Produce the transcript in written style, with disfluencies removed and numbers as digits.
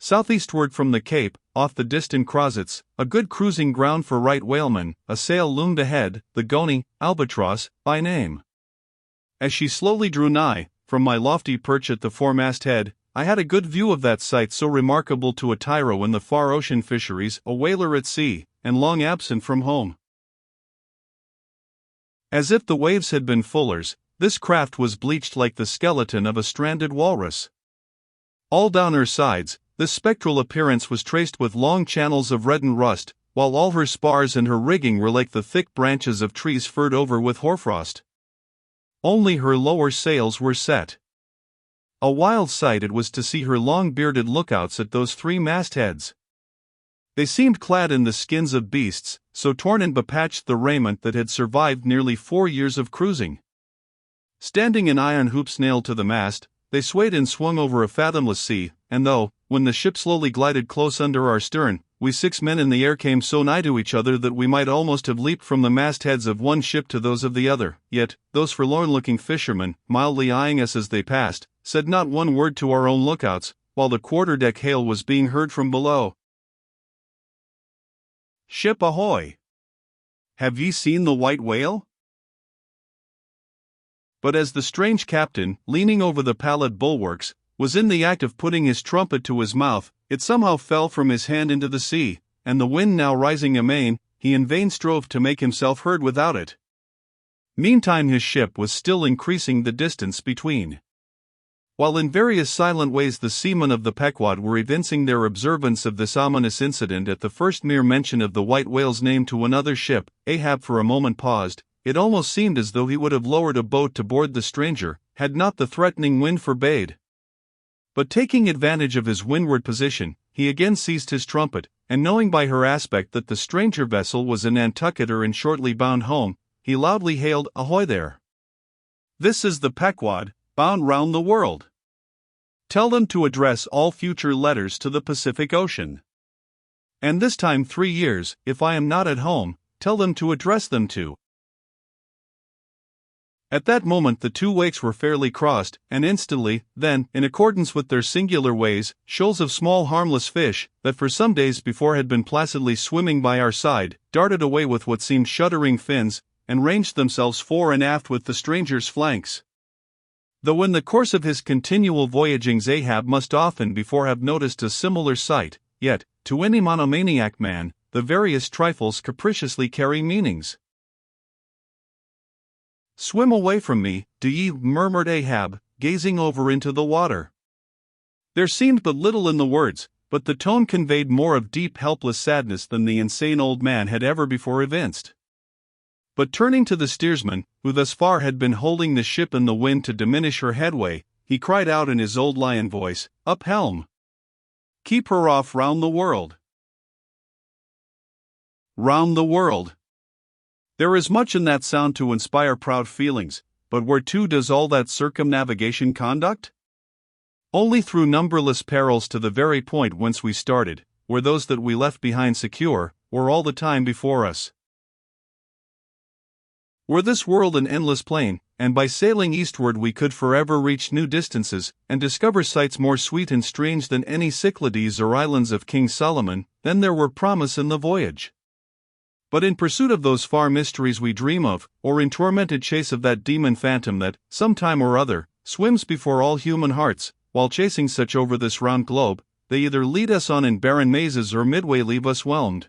Southeastward from the Cape, off the distant Crozets, a good cruising ground for right whalemen, a sail loomed ahead, the Goney, Albatross, by name. As she slowly drew nigh, from my lofty perch at the foremast head, I had a good view of that sight so remarkable to a tyro in the far ocean fisheries, a whaler at sea, and long absent from home. As if the waves had been fullers, this craft was bleached like the skeleton of a stranded walrus. All down her sides, this spectral appearance was traced with long channels of reddened rust, while all her spars and her rigging were like the thick branches of trees furred over with hoarfrost. Only her lower sails were set. A wild sight it was to see her long-bearded lookouts at those three mastheads. They seemed clad in the skins of beasts, so torn and bepatched the raiment that had survived nearly 4 years of cruising. Standing in iron hoops nailed to the mast, they swayed and swung over a fathomless sea, and though, when the ship slowly glided close under our stern, we 6 men in the air came so nigh to each other that we might almost have leaped from the mastheads of one ship to those of the other, yet, those forlorn-looking fishermen, mildly eyeing us as they passed, said not one word to our own lookouts, while the quarter-deck hail was being heard from below. "Ship ahoy! Have ye seen the white whale?" But as the strange captain, leaning over the pallid bulwarks, was in the act of putting his trumpet to his mouth, it somehow fell from his hand into the sea, and the wind now rising amain, he in vain strove to make himself heard without it. Meantime his ship was still increasing the distance between. While in various silent ways the seamen of the Pequod were evincing their observance of this ominous incident at the first mere mention of the white whale's name to another ship, Ahab for a moment paused. It almost seemed as though he would have lowered a boat to board the stranger, had not the threatening wind forbade. But taking advantage of his windward position, he again seized his trumpet, and knowing by her aspect that the stranger vessel was a Nantucketer and shortly bound home, he loudly hailed, "Ahoy there! This is the Pequod, bound round the world. Tell them to address all future letters to the Pacific Ocean. And this time 3 years, if I am not at home, tell them to address them to." At that moment the two wakes were fairly crossed, and instantly, then, in accordance with their singular ways, shoals of small harmless fish, that for some days before had been placidly swimming by our side, darted away with what seemed shuddering fins, and ranged themselves fore and aft with the stranger's flanks. Though in the course of his continual voyagings Ahab must often before have noticed a similar sight, yet, to any monomaniac man, the veriest trifles capriciously carry meanings. "Swim away from me, do ye?" murmured Ahab, gazing over into the water. There seemed but little in the words, but the tone conveyed more of deep helpless sadness than the insane old man had ever before evinced. But turning to the steersman, who thus far had been holding the ship in the wind to diminish her headway, he cried out in his old lion voice, "Up helm! Keep her off round the world!" Round the world! There is much in that sound to inspire proud feelings, but whereto does all that circumnavigation conduct? Only through numberless perils to the very point whence we started, where those that we left behind secure, were all the time before us. Were this world an endless plain, and by sailing eastward we could forever reach new distances, and discover sights more sweet and strange than any Cyclades or islands of King Solomon, then there were promise in the voyage. But in pursuit of those far mysteries we dream of, or in tormented chase of that demon phantom that, some time or other, swims before all human hearts, while chasing such over this round globe, they either lead us on in barren mazes or midway leave us whelmed.